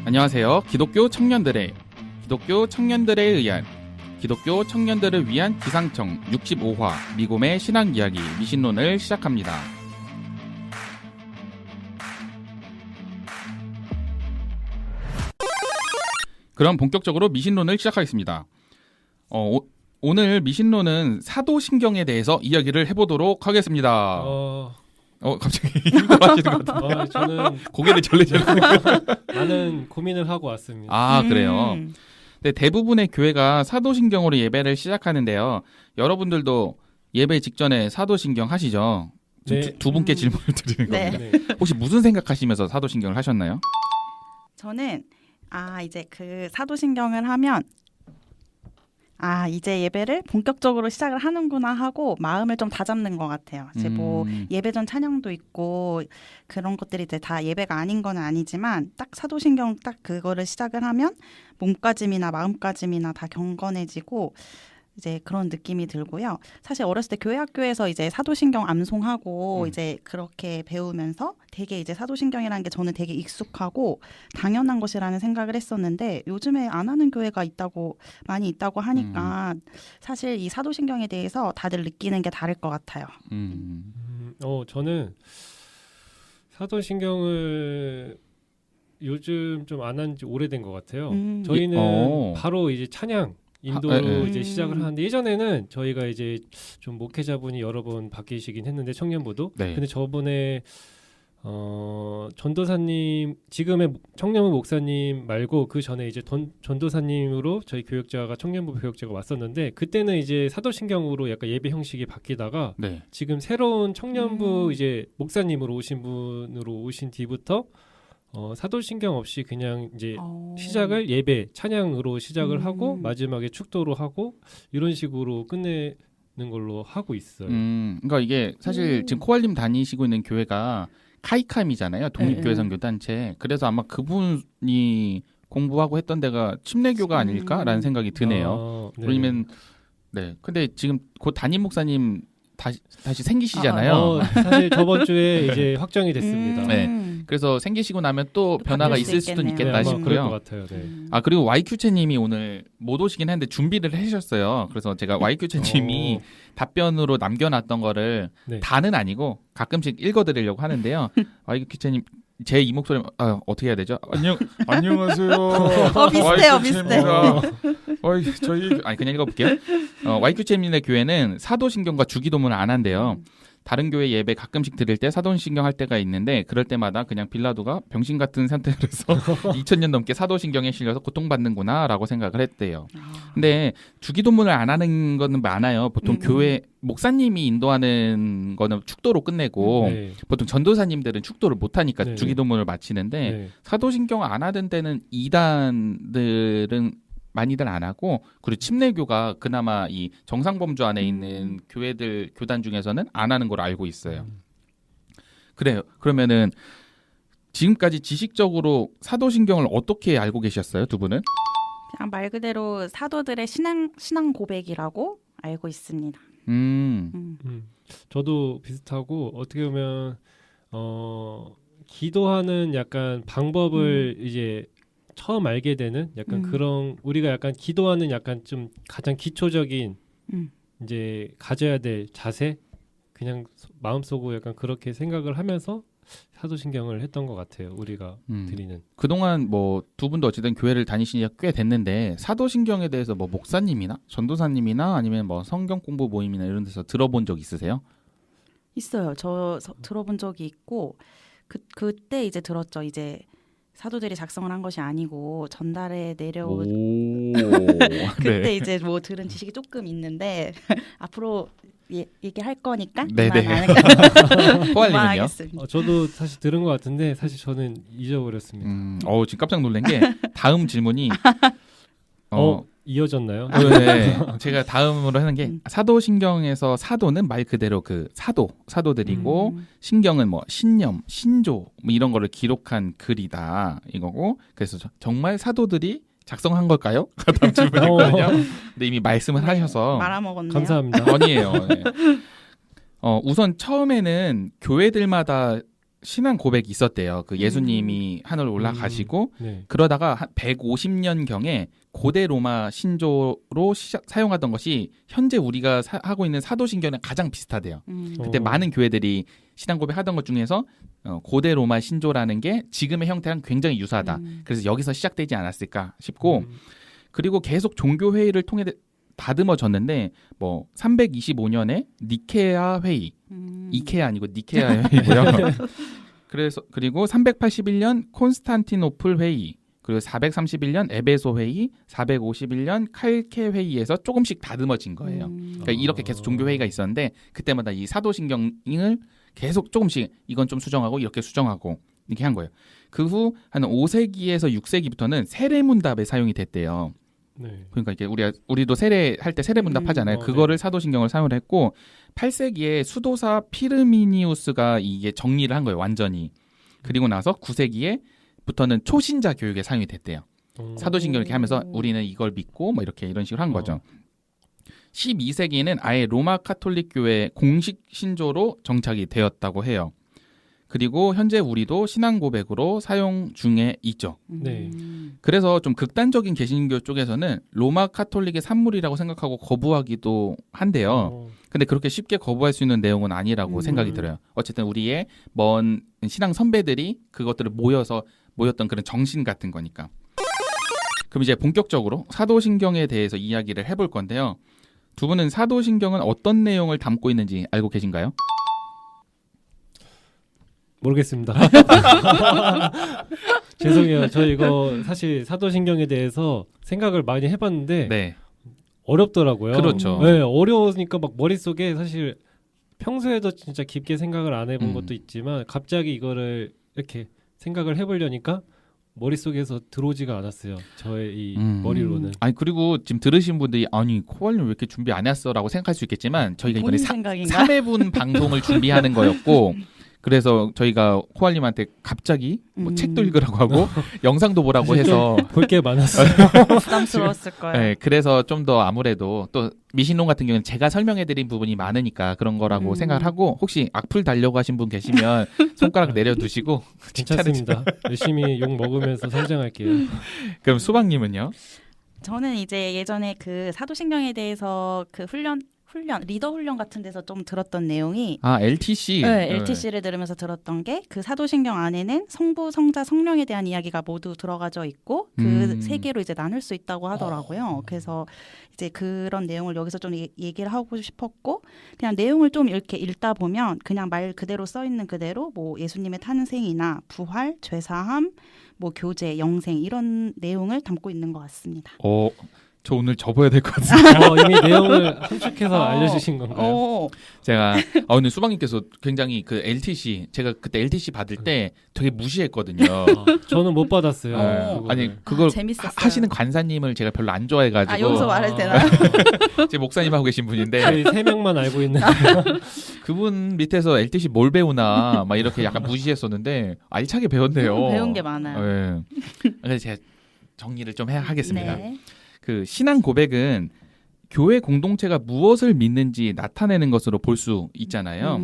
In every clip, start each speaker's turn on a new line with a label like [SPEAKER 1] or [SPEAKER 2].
[SPEAKER 1] 안녕하세요. 기독교 청년들에 의한 기독교 청년들을 위한 기상청 65화 미곰의 신앙 이야기 미신론을 시작합니다. 그럼 본격적으로 미신론을 시작하겠습니다. 오늘 미신론은 사도신경에 대해서 이야기를 해보도록 하겠습니다. 갑자기 힘들어하시는 것 같은데.
[SPEAKER 2] 저는
[SPEAKER 1] 고개를 절레절레
[SPEAKER 2] 많은 고민을 하고 왔습니다.
[SPEAKER 1] 아, 그래요? 네, 대부분의 교회가 사도신경으로 예배를 시작하는데요. 여러분들도 예배 직전에 사도신경 하시죠?
[SPEAKER 2] 네.
[SPEAKER 1] 두 분께 질문을 드리는
[SPEAKER 3] 네.
[SPEAKER 1] 겁니다. 혹시 무슨 생각하시면서 사도신경을 하셨나요?
[SPEAKER 3] 저는 이제 그 사도신경을 하면 이제 예배를 본격적으로 시작을 하는구나 하고 마음을 좀 다잡는 것 같아요. 이제 뭐 예배 전 찬양도 있고 그런 것들이 이제 다 예배가 아닌 건 아니지만 딱 사도신경 딱 그거를 시작을 하면 몸가짐이나 마음가짐이나 다 경건해지고 이제 그런 느낌이 들고요. 사실 어렸을 때 교회 학교에서 이제 사도신경 암송하고 이제 그렇게 배우면서 되게 이제 사도신경이라는 게 저는 되게 익숙하고 당연한 것이라는 생각을 했었는데 요즘에 안 하는 교회가 많이 있다고 하니까 사실 이 사도신경에 대해서 다들 느끼는 게 다를 것 같아요.
[SPEAKER 2] 저는 사도신경을 요즘 좀 안 한 지 오래된 것 같아요. 저희는 바로 이제 찬양 인도로 이제 시작을 하는데 예전에는 저희가 이제 좀 목회자분이 여러 번 바뀌시긴 했는데 청년부도 근데 저번에 전도사님 지금의 청년부 목사님 말고 그 전에 이제 전도사님으로 저희 교역자가 청년부 교역자가 왔었는데 그때는 이제 사도신경으로 약간 예배 형식이 바뀌다가 지금 새로운 청년부 이제 목사님으로 오신 분으로 오신 뒤부터 사도신경 없이 그냥 이제 시작을 예배, 찬양으로 시작을 하고 마지막에 축도로 하고 이런 식으로 끝내는 걸로 하고 있어요.
[SPEAKER 1] 그러니까 이게 사실 지금 코알님 다니시고 있는 교회가 카이캄이잖아요. 독립교회 선교단체. 그래서 아마 그분이 공부하고 했던 데가 침례교가 아닐까라는 생각이 드네요. 왜냐면 근데 지금 곧 담임 목사님 다시 생기시잖아요.
[SPEAKER 2] 사실 저번 주에 이제 확정이 됐습니다.
[SPEAKER 1] 그래서 생기시고 나면 또 변화가 있을 수도 있겠다 싶고요.
[SPEAKER 2] 그럴 것 같아요.
[SPEAKER 1] 그리고 YQ채님이 오늘 못 오시긴 했는데 준비를 해주셨어요. 그래서 제가 YQ채님이 답변으로 남겨놨던 거를 다는 아니고 가끔씩 읽어드리려고 하는데요. YQ채님 제 이 목소리 어떻게 해야 되죠? 안녕하세요.
[SPEAKER 3] 비슷해.
[SPEAKER 1] 저희 그냥 읽어볼게요. YQ채님의 교회는 사도신경과 주기도문을 안 한대요. 다른 교회 예배 가끔씩 드릴 때 사도신경 할 때가 있는데 그럴 때마다 그냥 빌라도가 병신 같은 상태로서 2000년 넘게 사도신경에 실려서 고통받는구나 라고 생각을 했대요. 근데 주기도문을 안 하는 거는 많아요. 보통 교회 목사님이 인도하는 거는 축도로 끝내고 보통 전도사님들은 축도를 못하니까 주기도문을 마치는데 사도신경 안 하던 때는 이단들은 많이들 안 하고 그리고 침례교가 그나마 이 정상범주 안에 있는 교단 중에서는 안 하는 걸로 알고 있어요. 그래요. 그러면은 지금까지 지식적으로 사도신경을 어떻게 알고 계셨어요, 두 분은?
[SPEAKER 3] 그냥 말 그대로 사도들의 신앙 고백이라고 알고 있습니다.
[SPEAKER 2] 저도 비슷하고 어떻게 보면 기도하는 약간 방법을 이제 처음 알게 되는 약간 그런 우리가 약간 기도하는 약간 좀 가장 기초적인 이제 가져야 될 자세 그냥 마음속으로 약간 그렇게 생각을 하면서 사도신경을 했던 것 같아요. 우리가 드리는
[SPEAKER 1] 그동안 뭐 두 분도 어쨌든 교회를 다니신 지가 꽤 됐는데 사도신경에 대해서 뭐 목사님이나 전도사님이나 아니면 뭐 성경 공부 모임이나 이런 데서 들어본 적 있으세요?
[SPEAKER 3] 있어요. 저 들어본 적이 있고 그때 이제 들었죠. 이제 사도들이 작성을 한 것이 아니고 전달에 내려온 그때 이제 뭐 들은 지식이 조금 있는데 앞으로 얘기할 거니까
[SPEAKER 1] 포알님은요?
[SPEAKER 2] 저도 사실 들은 것 같은데 사실 저는 잊어버렸습니다.
[SPEAKER 1] 지금 깜짝 놀란 게 다음 질문이
[SPEAKER 2] 이어졌나요?
[SPEAKER 1] 네. 제가 다음으로 하는 게 사도신경에서 사도는 말 그대로 그 사도들이고 신경은 뭐 신념, 신조 뭐 이런 거를 기록한 글이다 이거고 그래서 정말 사도들이 작성한 걸까요? 다음 질문이거든요. 근데 이미 말씀을 하셔서
[SPEAKER 3] 말아먹었네요.
[SPEAKER 2] 감사합니다.
[SPEAKER 1] 아니에요. 우선 처음에는 교회들마다 신앙 고백이 있었대요. 그 예수님이 하늘 올라가시고
[SPEAKER 2] 네.
[SPEAKER 1] 그러다가 한 150년 경에 고대 로마 신조로 사용하던 것이 현재 우리가 하고 있는 사도신경이랑 가장 비슷하대요. 그때 많은 교회들이 신앙 고백하던 것 중에서 고대 로마 신조라는 게 지금의 형태랑 굉장히 유사하다. 그래서 여기서 시작되지 않았을까 싶고 그리고 계속 종교 회의를 통해 다듬어졌는데 뭐 325년에 니케아 회의, 이케아 아니고 니케아 회의고요. 그래서 그리고 381년 콘스탄티노플 회의, 그리고 431년 에베소 회의, 451년 칼케 회의에서 조금씩 다듬어진 거예요. 그러니까 이렇게 계속 종교 회의가 있었는데 그때마다 이 사도신경을 계속 조금씩 이건 좀 수정하고 이렇게 수정하고 이렇게 한 거예요. 그 후 한 5세기에서 6세기부터는 세례문답에 사용이 됐대요.
[SPEAKER 2] 네.
[SPEAKER 1] 그러니까 이게 우리도 세례할 때 세례문답 하잖아요. 그거를
[SPEAKER 2] 네.
[SPEAKER 1] 사도신경을 사용을 했고 8세기에 수도사 피르미니우스가 이게 정리를 한 거예요. 완전히. 그리고 나서 9세기에부터는 초신자 교육에 사용이 됐대요. 사도신경 이렇게 하면서 우리는 이걸 믿고 뭐 이렇게 이런 식으로 한 거죠. 12세기에는 아예 로마 카톨릭 교회 공식 신조로 정착이 되었다고 해요. 그리고 현재 우리도 신앙 고백으로 사용 중에 있죠.
[SPEAKER 2] 네.
[SPEAKER 1] 그래서 좀 극단적인 개신교 쪽에서는 로마 카톨릭의 산물이라고 생각하고 거부하기도 한데요. 근데 그렇게 쉽게 거부할 수 있는 내용은 아니라고 생각이 들어요. 어쨌든 우리의 먼 신앙 선배들이 그것들을 모였던 그런 정신 같은 거니까. 그럼 이제 본격적으로 사도신경에 대해서 이야기를 해볼 건데요. 두 분은 사도신경은 어떤 내용을 담고 있는지 알고 계신가요?
[SPEAKER 2] 모르겠습니다. 죄송해요. 저 이거 사실 사도신경에 대해서 생각을 많이 해봤는데
[SPEAKER 1] 네.
[SPEAKER 2] 어렵더라고요.
[SPEAKER 1] 그렇죠.
[SPEAKER 2] 네, 어려우니까 막 머릿속에 사실 평소에도 진짜 깊게 생각을 안 해본 것도 있지만 갑자기 이거를 이렇게 생각을 해보려니까 머릿속에서 들어오지가 않았어요. 저의 이 머리로는.
[SPEAKER 1] 아니 그리고 지금 들으신 분들이 아니 코알님 왜 이렇게 준비 안 했어라고 생각할 수 있겠지만 저희가 이번에 3회분 방송을 준비하는 거였고 그래서 저희가 코알님한테 갑자기 뭐 책도 읽으라고 하고 영상도 보라고 해서
[SPEAKER 2] 볼 게 많았어요.
[SPEAKER 3] 부담스러웠을 거예요.
[SPEAKER 1] 네, 그래서 좀 더 아무래도 또 미신론 같은 경우는 제가 설명해드린 부분이 많으니까 그런 거라고 생각을 하고 혹시 악플 달려고 하신 분 계시면 손가락 내려두시고
[SPEAKER 2] 괜찮습니다. 열심히 욕 먹으면서 성장할게요.
[SPEAKER 1] 그럼 수박님은요?
[SPEAKER 3] 저는 이제 예전에 그 사도신경에 대해서 그 리더 훈련 같은 데서 좀 들었던 내용이
[SPEAKER 1] LTC.
[SPEAKER 3] 네, LTC를 들으면서 들었던 게 그 사도신경 안에는 성부, 성자, 성령에 대한 이야기가 모두 들어가져 있고 그 세 개로 이제 나눌 수 있다고 하더라고요. 그래서 이제 그런 내용을 여기서 좀 얘기를 하고 싶었고 그냥 내용을 좀 이렇게 읽다 보면 그냥 말 그대로 써 있는 그대로 뭐 예수님의 탄생이나 부활, 죄사함, 뭐 교제, 영생 이런 내용을 담고 있는 것 같습니다.
[SPEAKER 1] 저 오늘 접어야 될 것 같아요.
[SPEAKER 2] 이미 내용을 함축해서 알려주신 건가요?
[SPEAKER 1] 제가 오늘 수박님께서 굉장히 그 LTC 제가 그때 LTC 받을 때 되게 무시했거든요.
[SPEAKER 2] 저는 못 받았어요.
[SPEAKER 1] 아니 그걸
[SPEAKER 3] 재밌었어요.
[SPEAKER 1] 하시는 관사님을 제가 별로 안 좋아해가지고.
[SPEAKER 3] 여기서 말해도 되나요?
[SPEAKER 1] 제 목사님 하고 계신 분인데
[SPEAKER 2] 저희 3명만 알고 있는
[SPEAKER 1] 그분 밑에서 LTC 뭘 배우나 막 이렇게 약간 무시했었는데 알차게 배웠네요.
[SPEAKER 3] 배운 게 많아요.
[SPEAKER 1] 네. 그래서 제가 정리를 좀 하겠습니다.
[SPEAKER 3] 네.
[SPEAKER 1] 그 신앙 고백은 교회 공동체가 무엇을 믿는지 나타내는 것으로 볼 수 있잖아요.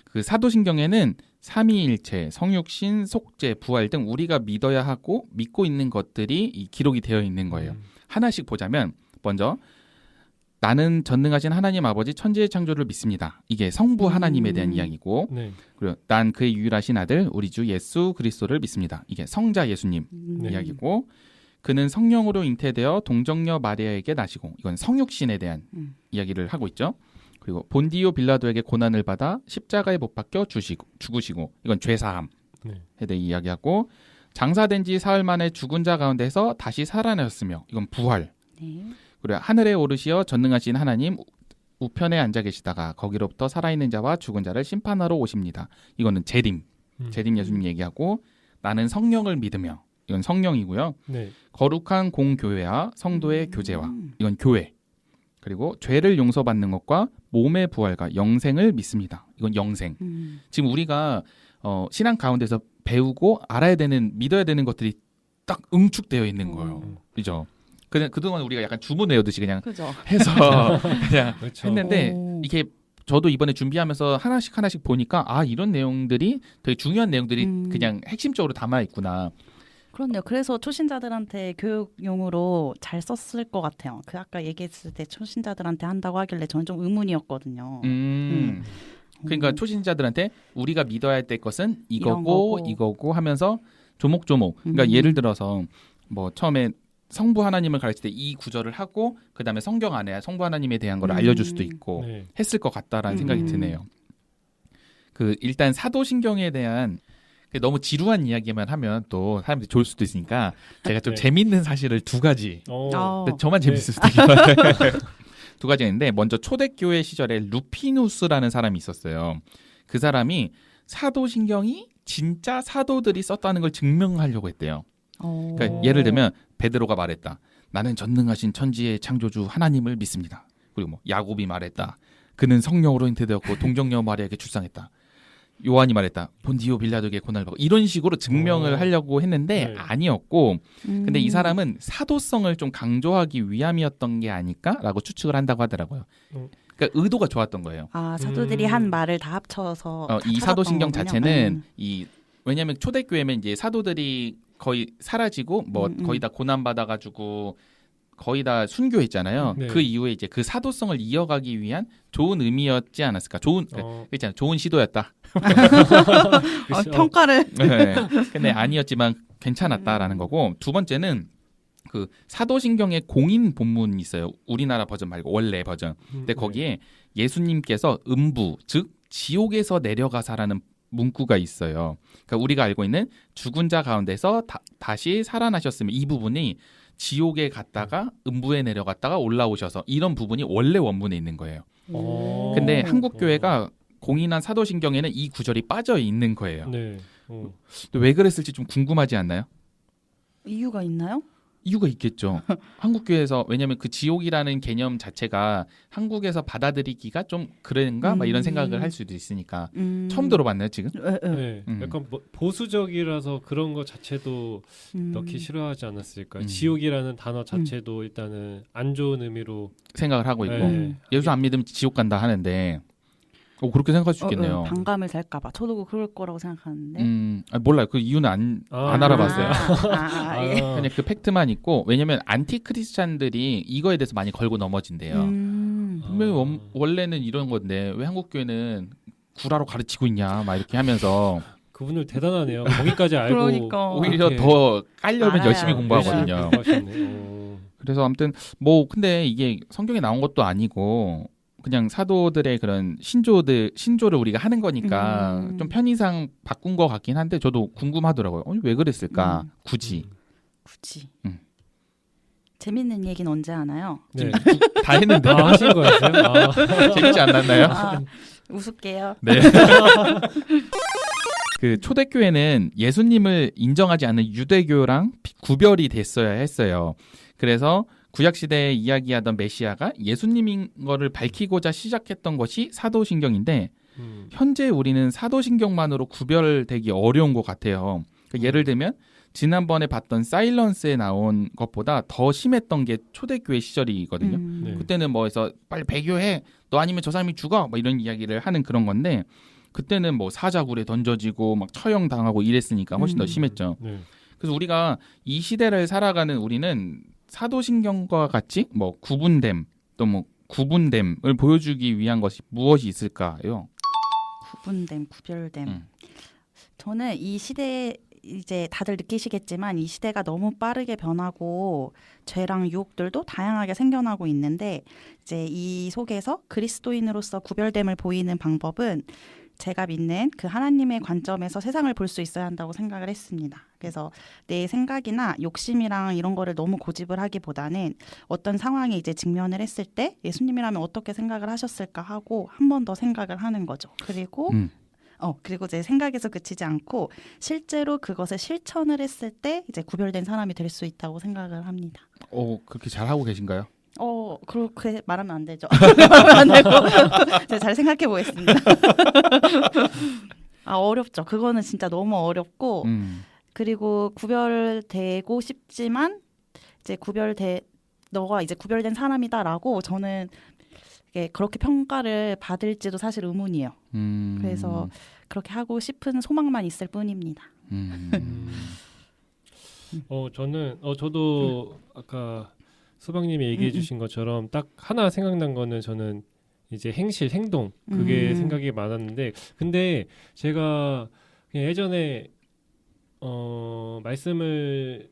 [SPEAKER 1] 그 사도신경에는 삼위일체, 성육신, 속죄, 부활 등 우리가 믿어야 하고 믿고 있는 것들이 이 기록이 되어 있는 거예요. 하나씩 보자면 먼저 나는 전능하신 하나님 아버지 천지의 창조를 믿습니다. 이게 성부 하나님에 대한 이야기고
[SPEAKER 2] 네.
[SPEAKER 1] 그리고 난 그의 유일하신 아들 우리 주 예수 그리스도를 믿습니다. 이게 성자 예수님 이야기고 그는 성령으로 잉태되어 동정녀 마리아에게 나시고 이건 성육신에 대한 이야기를 하고 있죠. 그리고 본디오 빌라도에게 고난을 받아 십자가에 못 박혀 죽으시고 이건 죄사함에 대해 이야기하고 장사된 지 사흘 만에 죽은 자 가운데서 다시 살아나셨으며 이건 부활. 그리고 하늘에 오르시어 전능하신 하나님 우편에 앉아 계시다가 거기로부터 살아있는 자와 죽은 자를 심판하러 오십니다. 이거는 재림 예수님 얘기하고 나는 성령을 믿으며 이건 성령이고요.
[SPEAKER 2] 네.
[SPEAKER 1] 거룩한 공교회와 성도의 교제와 이건 교회. 그리고 죄를 용서받는 것과 몸의 부활과 영생을 믿습니다. 이건 영생. 지금 우리가 신앙 가운데서 배우고 알아야 되는 믿어야 되는 것들이 딱 응축되어 있는 거예요. 그죠? 그동안 우리가 약간 주문 외우듯이 그냥
[SPEAKER 3] 그죠?
[SPEAKER 1] 해서 그냥
[SPEAKER 2] 그렇죠.
[SPEAKER 1] 했는데 이게 저도 이번에 준비하면서 하나씩 보니까 이런 내용들이 되게 중요한 내용들이 그냥 핵심적으로 담아 있구나.
[SPEAKER 3] 그렇네요. 그래서 초신자들한테 교육용으로 잘 썼을 것 같아요. 그 아까 얘기했을 때 초신자들한테 한다고 하길래 저는 좀 의문이었거든요.
[SPEAKER 1] 그러니까 초신자들한테 우리가 믿어야 할 것은 이거고 하면서 조목조목. 그러니까 예를 들어서 뭐 처음에 성부 하나님을 가르칠 때 이 구절을 하고 그다음에 성경 안에 성부 하나님에 대한 걸 알려줄 수도 있고 했을 것 같다라는 생각이 드네요. 그 일단 사도신경에 대한 너무 지루한 이야기만 하면 또 사람들이 좋을 수도 있으니까 제가 좀 재밌는 사실을 두 가지. 저만 재밌을 수도 있겠네요. 두 가지가 있는데 먼저 초대교회 시절에 루피누스라는 사람이 있었어요. 그 사람이 사도신경이 진짜 사도들이 썼다는 걸 증명하려고 했대요. 그러니까 예를 들면 베드로가 말했다. 나는 전능하신 천지의 창조주 하나님을 믿습니다. 그리고 뭐 야곱이 말했다. 그는 성령으로 잉태되었고 동정녀 마리아에게 출산했다. 요한이 말했다. 본디오 빌라도에게 고난을 받고 이런 식으로 증명을 하려고 했는데 아니었고 근데 이 사람은 사도성을 좀 강조하기 위함이었던 게 아닐까라고 추측을 한다고 하더라고요. 그러니까 의도가 좋았던 거예요.
[SPEAKER 3] 사도들이 한 말을 다 합쳐서
[SPEAKER 1] 이 사도신경 자체는 왜냐하면 초대교회면 이제 사도들이 거의 사라지고 거의 다 고난 받아가지고 거의 다 순교했잖아요. 그 이후에 이제 그 사도성을 이어가기 위한 좋은 의미였지 않았을까? 좋은 시도였다.
[SPEAKER 3] 평가를.
[SPEAKER 1] 네. 근데 아니었지만 괜찮았다라는 거고 두 번째는 그 사도신경의 공인 본문이 있어요. 우리나라 버전 말고 원래 버전. 근데 거기에 예수님께서 음부 즉 지옥에서 내려가사라는 문구가 있어요. 그러니까 우리가 알고 있는 죽은 자 가운데서 다시 살아나셨으면 이 부분이 지옥에 갔다가 음부에 내려갔다가 올라오셔서 이런 부분이 원래 원문에 있는 거예요. 근데 한국 교회가 공인한 사도신경에는 이 구절이 빠져 있는 거예요. 왜 그랬을지 좀 궁금하지 않나요?
[SPEAKER 3] 이유가 있나요?
[SPEAKER 1] 이유가 있겠죠. 한국 교회에서 왜냐하면 그 지옥이라는 개념 자체가 한국에서 받아들이기가 좀 그런가 막 이런 생각을 할 수도 있으니까 처음 들어봤나요 지금?
[SPEAKER 2] 네. 약간 보수적이라서 그런 거 자체도 넣기 싫어하지 않았을까. 지옥이라는 단어 자체도 일단은 안 좋은 의미로
[SPEAKER 1] 생각을 하고 있고 예수 안 믿으면 지옥 간다 하는데 그렇게 생각할 수 있겠네요.
[SPEAKER 3] 반감을 살까봐. 저도 그럴 거라고 생각하는데.
[SPEAKER 1] 몰라요. 그 이유는 안 알아봤어요.
[SPEAKER 3] 예.
[SPEAKER 1] 그냥 그 팩트만 있고 왜냐면 안티크리스찬들이 이거에 대해서 많이 걸고 넘어진대요. 분명히 원래는 이런 건데 왜 한국 교회는 구라로 가르치고 있냐 막 이렇게 하면서
[SPEAKER 2] 그분들 대단하네요. 거기까지 알고
[SPEAKER 3] 그러니까.
[SPEAKER 1] 오히려 더 깔려면 열심히 공부하거든요. 그래서 아무튼 근데 이게 성경에 나온 것도 아니고 그냥 사도들의 그런 신조를 우리가 하는 거니까 좀 편의상 바꾼 것 같긴 한데 저도 궁금하더라고요. 왜 그랬을까? 굳이.
[SPEAKER 3] 재밌는 얘기는 언제 하나요?
[SPEAKER 2] 네.
[SPEAKER 1] 다 했는데
[SPEAKER 2] 하신 거였어요?
[SPEAKER 1] 재밌지 않았나요?
[SPEAKER 3] 웃을게요.
[SPEAKER 1] 네. 그 초대교회는 예수님을 인정하지 않는 유대교랑 구별이 됐어야 했어요. 그래서 구약시대에 이야기하던 메시아가 예수님인 거를 밝히고자 시작했던 것이 사도신경인데 현재 우리는 사도신경만으로 구별되기 어려운 것 같아요. 그러니까 예를 들면 지난번에 봤던 사일런스에 나온 것보다 더 심했던 게 초대교회 시절이거든요. 그때는 해서 빨리 배교해 너 아니면 저 사람이 죽어 뭐 이런 이야기를 하는 그런 건데 그때는 사자굴에 던져지고 막 처형당하고 이랬으니까 훨씬 더 심했죠. 그래서 우리가 이 시대를 살아가는 우리는 사도신경과 같이 구분됨 또 구분됨을 보여주기 위한 것이 무엇이 있을까요?
[SPEAKER 3] 구분됨, 구별됨. 저는 이 시대에 이제 다들 느끼시겠지만 이 시대가 너무 빠르게 변하고 죄랑 유혹들도 다양하게 생겨나고 있는데 이제 이 속에서 그리스도인으로서 구별됨을 보이는 방법은 제가 믿는 그 하나님의 관점에서 세상을 볼 수 있어야 한다고 생각을 했습니다. 그래서 내 생각이나 욕심이랑 이런 거를 너무 고집을 하기보다는 어떤 상황에 이제 직면을 했을 때 예수님이라면 어떻게 생각을 하셨을까 하고 한 번 더 생각을 하는 거죠. 그리고 제 생각에서 그치지 않고 실제로 그것을 실천을 했을 때 이제 구별된 사람이 될 수 있다고 생각을 합니다.
[SPEAKER 1] 그렇게 잘하고 계신가요?
[SPEAKER 3] 그렇게 말하면 안 되죠. 말하면 안 되고 제가 잘 생각해 보겠습니다. 어렵죠. 그거는 진짜 너무 어렵고 그리고 구별되고 싶지만 이제 너가 이제 구별된 사람이다라고 저는 그렇게 평가를 받을지도 사실 의문이에요. 그래서 그렇게 하고 싶은 소망만 있을 뿐입니다.
[SPEAKER 2] 저도 아까 수박님이 얘기해 주신 것처럼 딱 하나 생각난 거는 저는 이제 행동 그게 생각이 많았는데 근데 제가 그냥 예전에 말씀을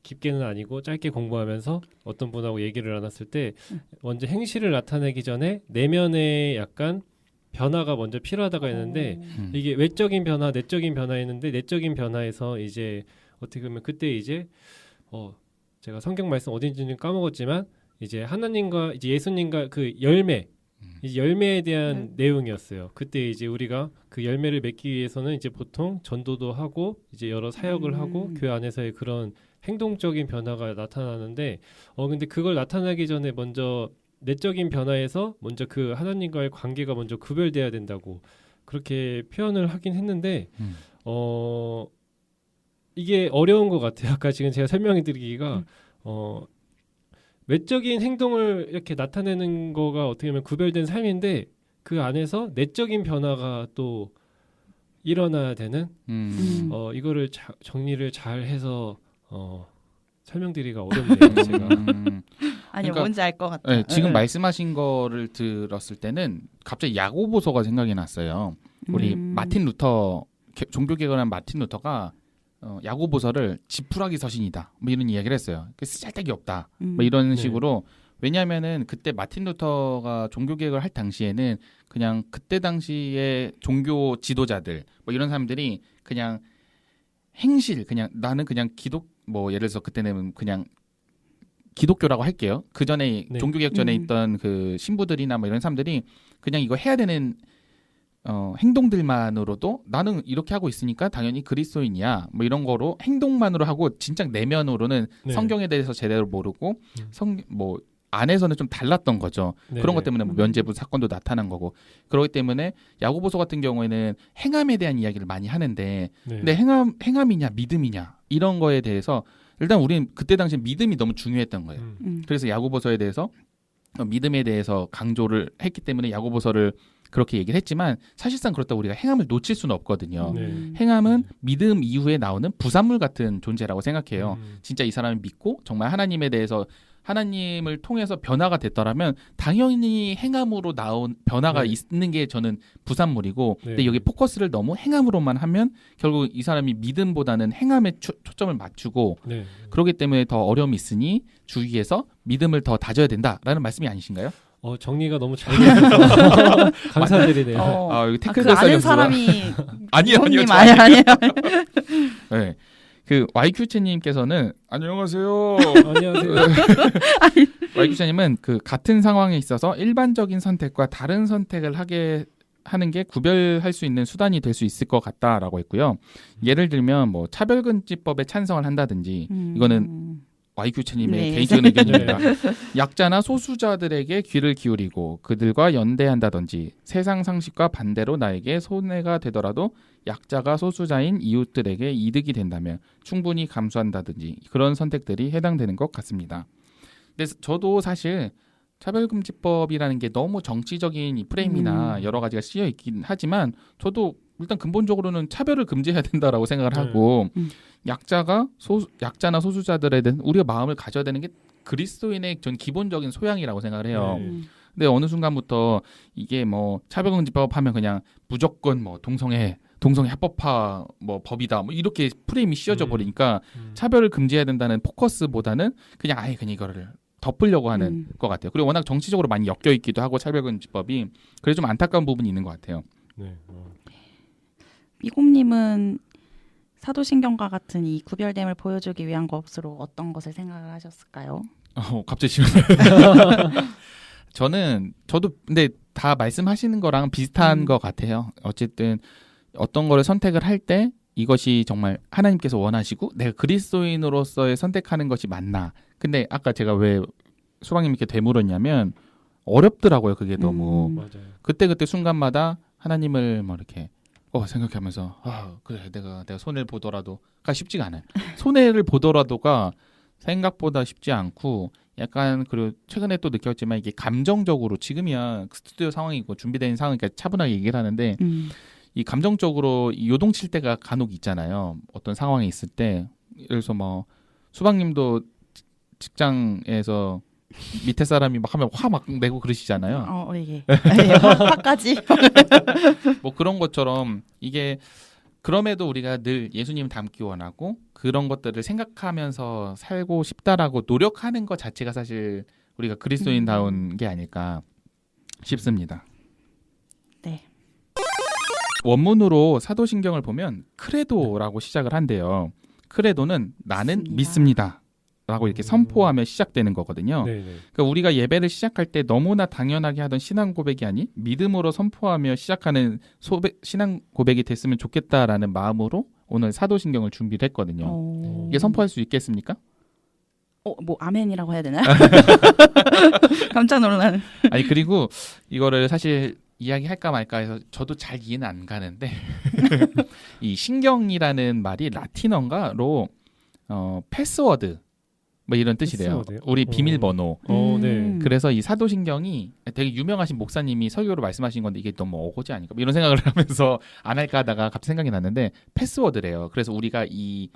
[SPEAKER 2] 깊게는 아니고 짧게 공부하면서 어떤 분하고 얘기를 나눴을 때 먼저 행실을 나타내기 전에 내면에 약간 변화가 먼저 필요하다고 했는데 이게 외적인 변화, 내적인 변화였는데 내적인 변화에서 이제 어떻게 보면 그때 이제 제가 성경 말씀 어딘지는 까먹었지만 이제 하나님과 이제 예수님과 그 열매 이제 열매에 대한 내용이었어요. 그때 이제 우리가 그 열매를 맺기 위해서는 이제 보통 전도도 하고 이제 여러 사역을 하고 교회 안에서의 그런 행동적인 변화가 나타나는데 근데 그걸 나타나기 전에 먼저 내적인 변화에서 먼저 그 하나님과의 관계가 먼저 구별돼야 된다고 그렇게 표현을 하긴 했는데 이게 어려운 것 같아요. 아까 지금 제가 설명해 드리기가 외적인 행동을 이렇게 나타내는 거가 어떻게 보면 구별된 삶인데 그 안에서 내적인 변화가 또 일어나야 되는 이거를 정리를 잘 해서 설명드리기가 어렵네요. 제가.
[SPEAKER 3] 아니요,
[SPEAKER 1] 그러니까,
[SPEAKER 3] 뭔지 알 것 같아요.
[SPEAKER 1] 네, 지금 말씀하신 거를 들었을 때는 갑자기 야고보서가 생각이 났어요. 우리 마틴 루터 종교개혁한 마틴 루터가 야고보서를 지푸라기 서신이다 뭐 이런 이야기를 했어요. 쓸데기 없다 뭐 이런 식으로. 왜냐하면은 그때 마틴 루터가 종교개혁을 할 당시에는 그냥 그때 당시에 종교 지도자들 뭐 이런 사람들이 그냥 행실 그냥 나는 그냥 뭐 예를 들어서 그때는 그냥 기독교라고 할게요. 그 전에 종교개혁 전에 있던 그 신부들이나 뭐 이런 사람들이 그냥 이거 해야 되는 행동들만으로도 나는 이렇게 하고 있으니까 당연히 그리스도인이야 뭐 이런 거로 행동만으로 하고 진짜 내면으로는 성경에 대해서 제대로 모르고 뭐 안에서는 좀 달랐던 거죠. 그런 것 때문에 뭐 면죄부 사건도 나타난 거고. 그렇기 때문에 야고보서 같은 경우에는 행함에 대한 이야기를 많이 하는데 근데 행함이냐 믿음이냐 이런 거에 대해서 일단 우리는 그때 당시 믿음이 너무 중요했던 거예요. 그래서 야고보서에 대해서 믿음에 대해서 강조를 했기 때문에 야고보서를 그렇게 얘기를 했지만 사실상 그렇다고 우리가 행함을 놓칠 수는 없거든요. 행함은 믿음 이후에 나오는 부산물 같은 존재라고 생각해요. 진짜 이 사람이 믿고 정말 하나님에 대해서 하나님을 통해서 변화가 됐더라면 당연히 행함으로 나온 변화가 있는 게 저는 부산물이고 근데 여기 포커스를 너무 행함으로만 하면 결국 이 사람이 믿음보다는 행함에 초점을 맞추고 그렇기 때문에 더 어려움이 있으니 주위에서 믿음을 더 다져야 된다라는 말씀이 아니신가요?
[SPEAKER 2] 정리가 너무 잘 되셔서 감사드리네요.
[SPEAKER 1] 여기
[SPEAKER 3] 그 아는 사람이
[SPEAKER 1] 아니에요.
[SPEAKER 3] 아니에요.
[SPEAKER 1] 네. 그 YQ채님께서는 안녕하세요.
[SPEAKER 2] 안녕하세요.
[SPEAKER 1] YQ채님은 그 같은 상황에 있어서 일반적인 선택과 다른 선택을 하는 게 구별할 수 있는 수단이 될 수 있을 것 같다라고 했고요. 예를 들면 뭐 차별금지법에 찬성을 한다든지 이거는 YQ채님의 개인적인 의견입니다. 약자나 소수자들에게 귀를 기울이고 그들과 연대한다든지 세상 상식과 반대로 나에게 손해가 되더라도 약자가 소수자인 이웃들에게 이득이 된다면 충분히 감수한다든지 그런 선택들이 해당되는 것 같습니다. 근데 저도 사실 차별금지법이라는 게 너무 정치적인 이 프레임이나 여러 가지가 씌여 있긴 하지만 저도 일단 근본적으로는 차별을 금지해야 된다라고 생각을 하고 약자나 소수자들에 대한 우리가 마음을 가져야 되는 게 그리스도인의 전 기본적인 소양이라고 생각을 해요. 근데 어느 순간부터 이게 뭐 차별금지법 하면 그냥 무조건 뭐 동성애 합법화 뭐 법이다 뭐 이렇게 프레임이 씌워져 버리니까 차별을 금지해야 된다는 포커스보다는 그냥 아예 그냥 이거를 덮으려고 하는 것 같아요. 그리고 워낙 정치적으로 많이 엮여 있기도 하고 차별금지법이 그래서 좀 안타까운 부분이 있는 것 같아요.
[SPEAKER 3] 미곰님은 사도신경과 같은 이 구별됨을 보여주기 위한 것으로 어떤 것을 생각을 하셨을까요?
[SPEAKER 1] 갑자기 지금 저도 근데 다 말씀하시는 거랑 비슷한 것 같아요. 어쨌든 어떤 거를 선택을 할 때 이것이 정말 하나님께서 원하시고 내가 그리스도인으로서의 선택하는 것이 맞나. 근데 아까 제가 왜 수박님께 되물었냐면 어렵더라고요. 그게 너무.
[SPEAKER 2] 맞아요.
[SPEAKER 1] 그때 순간마다 하나님을 뭐 이렇게 생각하면서 그래 내가 손해를 보더라도가 쉽지가 않아요. 손해를 보더라도가 생각보다 쉽지 않고 약간 그리고 최근에 또 느꼈지만 이게 감정적으로 지금이야 스튜디오 상황이고 준비된 상황이니까 차분하게 얘기를 하는데 이 감정적으로 요동칠 때가 간혹 있잖아요. 어떤 상황이 있을 때 예를 들어서 뭐 수박님도 직장에서 밑에 사람이 막 하면 화 막 내고 그러시잖아요.
[SPEAKER 3] 이게 화까지.
[SPEAKER 1] 뭐 그런 것처럼 이게 그럼에도 우리가 늘 예수님 닮기 원하고 그런 것들을 생각하면서 살고 싶다라고 노력하는 것 자체가 사실 우리가 그리스도인다운 게 아닐까 싶습니다.
[SPEAKER 3] 네.
[SPEAKER 1] 원문으로 사도신경을 보면 크레도라고 시작을 한대요. 크레도는 나는 믿습니다. 라고 이렇게 선포하며 시작되는 거거든요. 그러니까 우리가 예배를 시작할 때 너무나 당연하게 하던 신앙 고백이 아닌 믿음으로 선포하며 시작하는 신앙 고백이 됐으면 좋겠다라는 마음으로 오늘 사도신경을 준비를 했거든요. 이게 선포할 수 있겠습니까?
[SPEAKER 3] 뭐 아멘이라고 해야 되나요? 깜짝 놀라는.
[SPEAKER 1] 아니 그리고 이거를 사실 이야기할까 말까 해서 저도 잘 이해는 안 가는데 이 신경이라는 말이 라틴어로 패스워드 뭐 이런 뜻이래요. 패스워드요? 우리 비밀번호.
[SPEAKER 2] 네.
[SPEAKER 1] 그래서 이 사도신경이 되게 유명하신 목사님이 설교로 말씀하신 건데 이게 너무 어거지 아닌가? 이런 생각을 하면서 안 할까 하다가 갑자기 생각이 났는데 패스워드래요. 그래서 우리가 이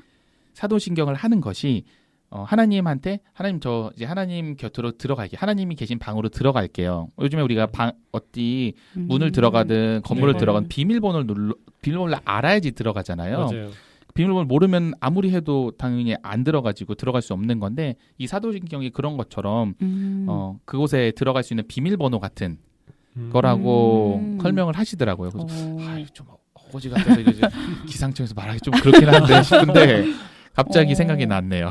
[SPEAKER 1] 사도신경을 하는 것이 하나님한테 하나님 저 이제 하나님 곁으로 들어갈게요. 하나님이 계신 방으로 들어갈게요. 요즘에 우리가 어디 문을 들어가든 건물을 들어가든 비밀번호를 알아야지 들어가잖아요.
[SPEAKER 2] 맞아요.
[SPEAKER 1] 비밀번호를 모르면 아무리 해도 당연히 안 들어가지고 들어갈 수 없는 건데 이 사도신경이 그런 것처럼 그곳에 들어갈 수 있는 비밀번호 같은 거라고 설명을 하시더라고요. 그래서 좀 어거지 같아서 이거 기상청에서 말하기 좀 그렇긴 한데 싶은데 갑자기 생각이 났네요.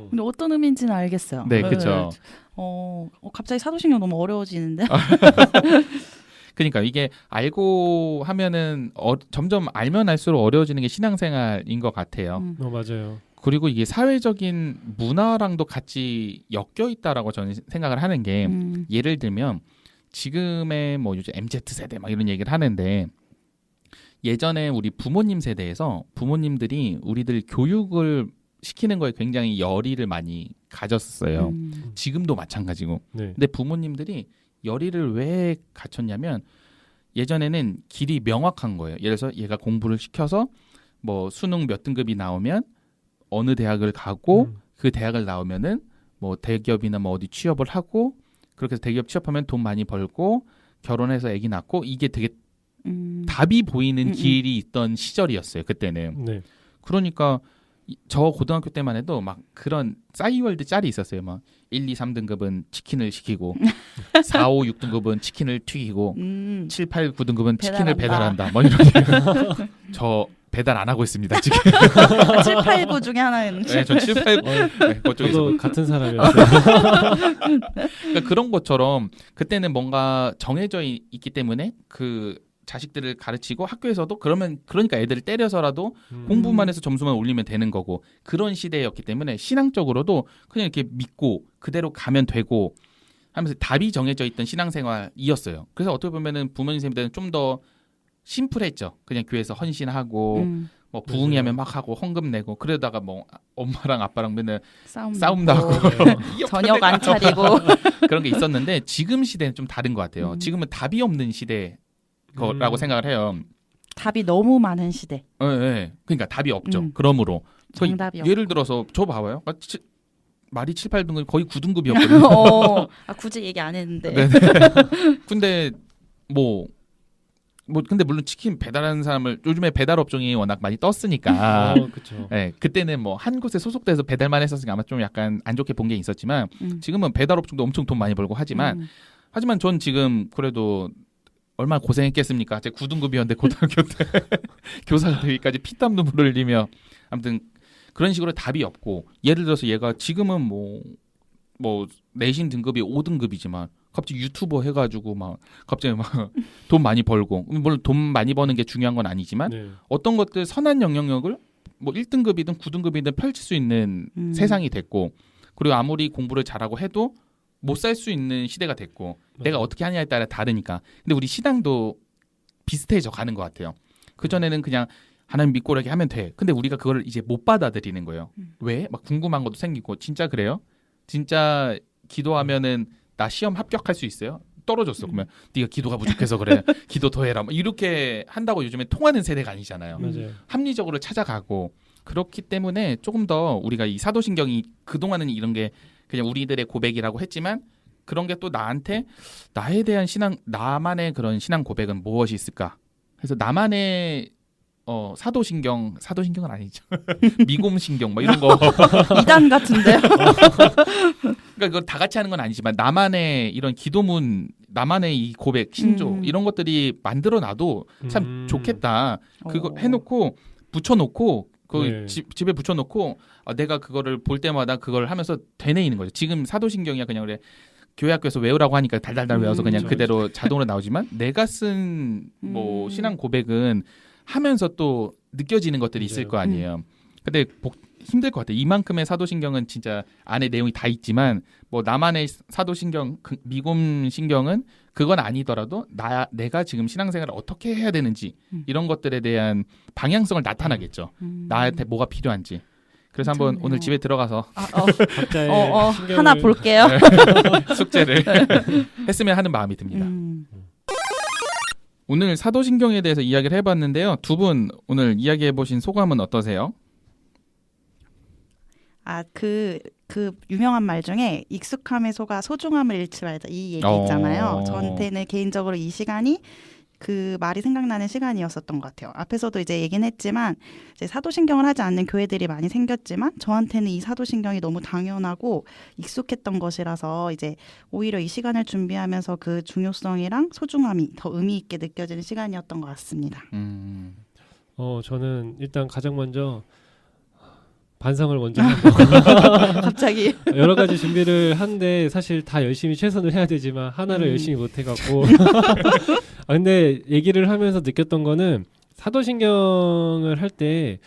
[SPEAKER 3] 근데 어떤 의미인지는 알겠어요.
[SPEAKER 1] 네, 그렇죠.
[SPEAKER 3] 갑자기 사도신경 너무 어려워지는데.
[SPEAKER 1] 그러니까 이게 알고 하면은 점점 알면 알수록 어려워지는 게 신앙생활인 것 같아요.
[SPEAKER 2] 맞아요.
[SPEAKER 1] 그리고 이게 사회적인 문화랑도 같이 엮여 있다라고 저는 생각을 하는 게 예를 들면 지금의 뭐 요즘 MZ세대 막 이런 얘기를 하는데 예전에 우리 부모님 세대에서 부모님들이 우리들 교육을 시키는 거에 굉장히 열의를 많이 가졌어요. 지금도 마찬가지고.
[SPEAKER 2] 네.
[SPEAKER 1] 근데 부모님들이 열의를 왜 갖췄냐면 예전에는 길이 명확한 거예요. 예를 들어서 얘가 공부를 시켜서 뭐 수능 몇 등급이 나오면 어느 대학을 가고 그 대학을 나오면은 뭐 대기업이나 뭐 어디 취업을 하고 그렇게 해서 대기업 취업하면 돈 많이 벌고 결혼해서 아기 낳고 이게 되게 답이 보이는 길이 있던 시절이었어요. 그때는.
[SPEAKER 2] 네.
[SPEAKER 1] 그러니까 저 고등학교 때만 해도 막 그런 싸이월드 짤이 있었어요. 막 1, 2, 3등급은 치킨을 시키고 4, 5, 6등급은 치킨을 튀기고 7, 8, 9등급은 치킨을 배달한다. 뭐 이런 저 배달 안 하고 있습니다. 지금.
[SPEAKER 3] 7, 8, 9 중에 하나였는데.
[SPEAKER 1] 네, 저 7, 8, 9. 네,
[SPEAKER 2] 저도 같은 사람이었어요.
[SPEAKER 1] 그러니까 그런 것처럼 그때는 뭔가 정해져 있기 때문에 그 자식들을 가르치고 학교에서도 그러니까 애들을 때려서라도 공부만 해서 점수만 올리면 되는 거고 그런 시대였기 때문에 신앙적으로도 그냥 이렇게 믿고 그대로 가면 되고 하면서 답이 정해져 있던 신앙생활이었어요. 그래서 어떻게 보면은 부모님 세대는 좀 더 심플했죠. 그냥 교회에서 헌신하고 뭐 부흥회하면 막 하고 헌금 내고 그러다가 뭐 엄마랑 아빠랑 맨날 싸움 나고
[SPEAKER 3] 저녁 안 차리고
[SPEAKER 1] 그런 게 있었는데 지금 시대는 좀 다른 것 같아요. 지금은 답이 없는 시대. 거라고 생각을 해요.
[SPEAKER 3] 답이 너무 많은 시대.
[SPEAKER 1] 네. 그러니까 답이 없죠. 그러므로
[SPEAKER 3] 정답이
[SPEAKER 1] 예를 들어서 저 봐봐요. 말이 7, 8등급 거의 9등급이었거든요.
[SPEAKER 3] 굳이 얘기 안 했는데.
[SPEAKER 1] 근데 근데 물론 치킨 배달하는 사람을 요즘에 배달 업종이 워낙 많이 떴으니까.
[SPEAKER 2] 그렇죠.
[SPEAKER 1] 네, 그때는 뭐 한 곳에 소속돼서 배달만 했었으니까 아마 좀 약간 안 좋게 본 게 있었지만 지금은 배달 업종도 엄청 돈 많이 벌고 하지만 전 지금 그래도 얼마나 고생했겠습니까? 제 9등급이었는데 고등학교 때 교사가 되기까지 피땀 눈물을 흘리며 아무튼 그런 식으로 답이 없고 예를 들어서 얘가 지금은 뭐 내신 등급이 5등급이지만 갑자기 유튜버 해가지고 막 갑자기 막 돈 많이 벌고 물론 돈 많이 버는 게 중요한 건 아니지만 어떤 것들 선한 영향력을 뭐 1등급이든 9등급이든 펼칠 수 있는 세상이 됐고 그리고 아무리 공부를 잘하고 해도 못 살 수 있는 시대가 됐고 내가 어떻게 하냐에 따라 다르니까. 근데 우리 신앙도 비슷해져 가는 것 같아요. 그전에는 그냥 하나님 믿고 이렇게 하면 돼. 근데 우리가 그걸 이제 못 받아들이는 거예요. 왜? 막 궁금한 것도 생기고 진짜 그래요? 진짜 기도하면은 나 시험 합격할 수 있어요? 떨어졌어. 그러면 네가 기도가 부족해서 그래. 기도 더 해라. 뭐 이렇게 한다고 요즘에 통하는 세대가 아니잖아요.
[SPEAKER 2] 맞아요.
[SPEAKER 1] 합리적으로 찾아가고 그렇기 때문에 조금 더 우리가 이 사도신경이 그동안은 이런 게 그냥 우리들의 고백이라고 했지만 그런 게 또 나한테 나에 대한 신앙, 나만의 그런 신앙 고백은 무엇이 있을까? 그래서 나만의 사도신경은 아니죠. 미곰신경 뭐 이런 거.
[SPEAKER 3] 이단 같은데요.
[SPEAKER 1] 그러니까 그걸 다 같이 하는 건 아니지만 나만의 이런 기도문, 나만의 이 고백, 신조 이런 것들이 만들어 놔도 참 좋겠다. 그거 해놓고 붙여놓고 그 집에 붙여놓고 내가 그거를 볼 때마다 그걸 하면서 되뇌이는 거죠. 지금 사도신경이야 그냥 그래. 교회 학교에서 외우라고 하니까 달달달 외워서 그냥
[SPEAKER 2] 그렇죠.
[SPEAKER 1] 그대로 자동으로 나오지만 내가 쓴 뭐 신앙 고백은 하면서 또 느껴지는 것들이 있을 거 아니에요. 근데 힘들 것 같아요. 이만큼의 사도신경은 진짜 안에 내용이 다 있지만 뭐 나만의 사도신경, 미곰신경은 그건 아니더라도 내가 지금 신앙생활을 어떻게 해야 되는지 이런 것들에 대한 방향성을 나타나겠죠. 나한테 뭐가 필요한지. 그래서 한번 오늘 집에 들어가서
[SPEAKER 2] 각자의 신경을...
[SPEAKER 3] 하나 볼게요.
[SPEAKER 1] 숙제를 했으면 하는 마음이 듭니다. 오늘 사도신경에 대해서 이야기를 해봤는데요. 두 분 오늘 이야기해보신 소감은 어떠세요?
[SPEAKER 3] 그 유명한 말 중에 익숙함에 속아 소중함을 잃지 말자 이 얘기 있잖아요. 저한테는 개인적으로 이 시간이 그 말이 생각나는 시간이었었던 것 같아요. 앞에서도 이제 얘기는 했지만 이제 사도신경을 하지 않는 교회들이 많이 생겼지만 저한테는 이 사도신경이 너무 당연하고 익숙했던 것이라서 이제 오히려 이 시간을 준비하면서 그 중요성이랑 소중함이 더 의미 있게 느껴지는 시간이었던 것 같습니다.
[SPEAKER 2] 저는 일단 가장 먼저 반성을 먼저 하고
[SPEAKER 3] 갑자기
[SPEAKER 2] 여러 가지 준비를 하는데 사실 다 열심히 최선을 해야 되지만 하나를 열심히 못 해갖고 근데 얘기를 하면서 느꼈던 거는 사도신경을 할 때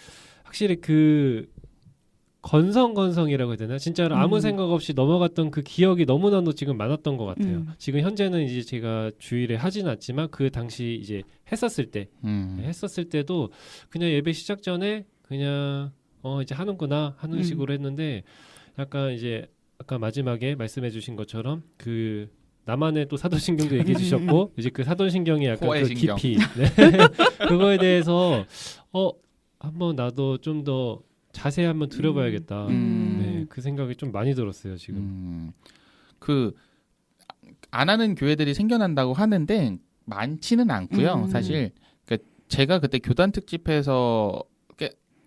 [SPEAKER 2] 확실히 그 건성이라고 해야 되나? 진짜로 아무 생각 없이 넘어갔던 그 기억이 너무나도 지금 많았던 것 같아요. 지금 현재는 이제 제가 주일에 하진 않지만 그 당시 이제 했었을 때도 그냥 예배 시작 전에 그냥 이제 하는구나 하는 식으로 했는데 약간 이제 아까 마지막에 말씀해 주신 것처럼 그 나만의 또 사도신경도 얘기해 주셨고 이제 그 사도신경이 약간 그 깊이 그거에 대해서 한번 나도 좀 더 자세히 한번 들어봐야겠다. 그 생각이 좀 많이 들었어요 지금.
[SPEAKER 1] 그 안 하는 교회들이 생겨난다고 하는데 많지는 않고요. 사실 그러니까 제가 그때 교단 특집에서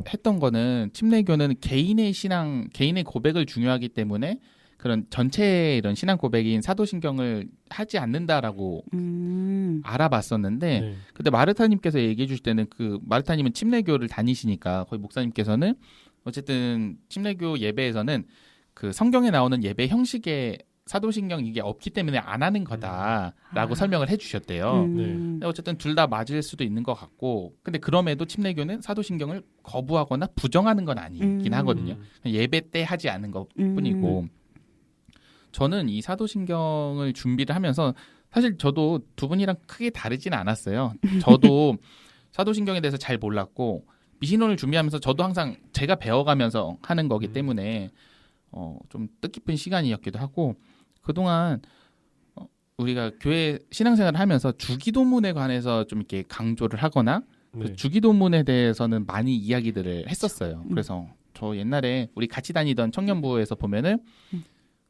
[SPEAKER 1] 했던 거는 침례교는 개인의 신앙, 개인의 고백을 중요하기 때문에 그런 전체의 이런 신앙 고백인 사도신경을 하지 않는다라고 알아봤었는데 그때 마르타님께서 얘기해 주실 때는 그 마르타님은 침례교를 다니시니까 거의 목사님께서는 어쨌든 침례교 예배에서는 그 성경에 나오는 예배 형식의 사도신경 이게 없기 때문에 안 하는 거다라고 설명을 해주셨대요. 근데 어쨌든 둘 다 맞을 수도 있는 것 같고, 근데 그럼에도 침례교는 사도신경을 거부하거나 부정하는 건 아니긴 하거든요. 예배 때 하지 않은 것뿐이고, 저는 이 사도신경을 준비를 하면서 사실 저도 두 분이랑 크게 다르진 않았어요. 저도 사도신경에 대해서 잘 몰랐고 미신론을 준비하면서 저도 항상 제가 배워가면서 하는 거기 때문에 좀 뜻깊은 시간이었기도 하고 그동안 우리가 교회 신앙생활을 하면서 주기도문에 관해서 좀 이렇게 강조를 하거나 그 주기도문에 대해서는 많이 이야기들을 했었어요. 그래서 저 옛날에 우리 같이 다니던 청년부에서 보면은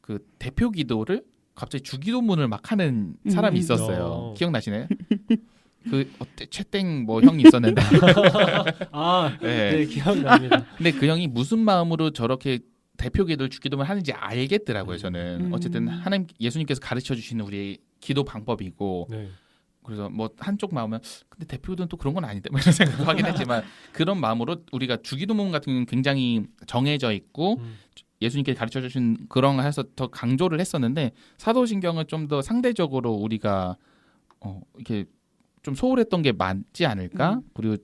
[SPEAKER 1] 그 대표 기도를 갑자기 주기도문을 막 하는 사람이 있었어요. 기억나시나요? 그 최땡 뭐 형이 있었는데
[SPEAKER 2] 네, 기억납니다.
[SPEAKER 1] 근데 그 형이 무슨 마음으로 저렇게 대표 기도를 주기도문을 하는지 알겠더라고요. 저는 어쨌든 하나님 예수님께서 가르쳐 주시는 우리 기도 방법이고 그래서 뭐 한쪽 마음은 근데 대표 기도는 또 그런 건 아닌데 뭐 이런 생각도 하긴 했지만 그런 마음으로 우리가 주기도문 같은 경우는 굉장히 정해져 있고 예수님께서 가르쳐 주신 그런 거 해서 더 강조를 했었는데 사도신경은 좀 더 상대적으로 우리가 이렇게 좀 소홀했던 게 맞지 않을까? 그리고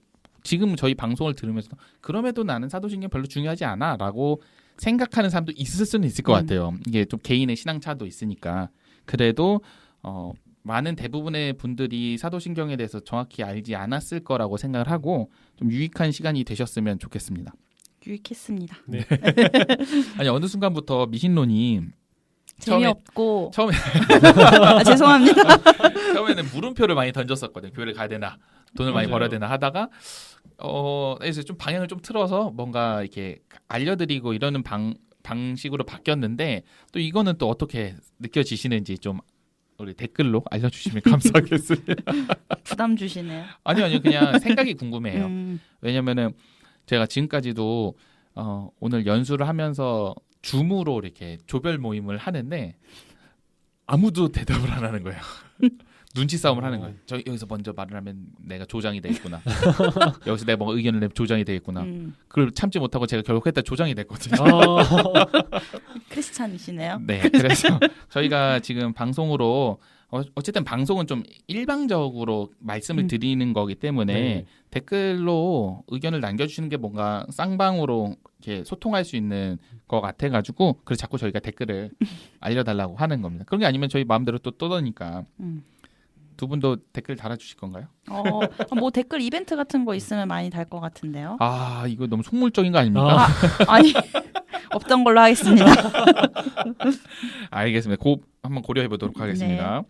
[SPEAKER 1] 지금 저희 방송을 들으면서 그럼에도 나는 사도신경 별로 중요하지 않아 라고 생각하는 사람도 있을 수는 있을 것 같아요. 이게 좀 개인의 신앙차도 있으니까. 그래도 많은 대부분의 분들이 사도신경에 대해서 정확히 알지 않았을 거라고 생각을 하고 좀 유익한 시간이 되셨으면 좋겠습니다.
[SPEAKER 3] 유익했습니다.
[SPEAKER 2] 네.
[SPEAKER 1] 아니 어느 순간부터 미신론이
[SPEAKER 3] 재미없고
[SPEAKER 1] 처음에
[SPEAKER 3] 죄송합니다.
[SPEAKER 1] 처음에는 물음표를 많이 던졌었거든요. 교회를 가야 되나, 돈을 많이
[SPEAKER 2] 맞아요.
[SPEAKER 1] 벌어야 되나 하다가 그래서 좀 방향을 좀 틀어서 뭔가 이렇게 알려드리고 이러는 방식으로 바뀌었는데 또 이거는 또 어떻게 느껴지시는지 좀 우리 댓글로 알려주시면 감사하겠습니다.
[SPEAKER 3] 부담 주시네요.
[SPEAKER 1] 아니요 그냥 생각이 궁금해요. 왜냐면은 제가 지금까지도 오늘 연수를 하면서 줌으로 이렇게 조별 모임을 하는데 아무도 대답을 안 하는 거예요. 눈치 싸움을 하는 거예요. 저 여기서 먼저 말을 하면 내가 조장이 되겠구나. 여기서 내가 뭔가 의견을 내면 조장이 되겠구나. 그걸 참지 못하고 제가 결국 했다 조장이 됐거든요.
[SPEAKER 3] 크리스찬이시네요.
[SPEAKER 1] 네, 그래서 저희가 지금 방송으로 어쨌든 방송은 좀 일방적으로 말씀을 드리는 거기 때문에
[SPEAKER 2] 네.
[SPEAKER 1] 댓글로 의견을 남겨주시는 게 뭔가 쌍방으로 이렇게 소통할 수 있는 것 같아가지고 그래서 자꾸 저희가 댓글을 알려달라고 하는 겁니다. 그런 게 아니면 저희 마음대로 또 떠드니까. 두 분도 댓글 달아주실 건가요?
[SPEAKER 3] 뭐 댓글 이벤트 같은 거 있으면 많이 달 것 같은데요.
[SPEAKER 1] 아 이거 너무 속물적인 거 아닙니까?
[SPEAKER 3] 아니 없던 걸로 하겠습니다.
[SPEAKER 1] 알겠습니다. 한번 고려해 보도록 하겠습니다.
[SPEAKER 3] 네.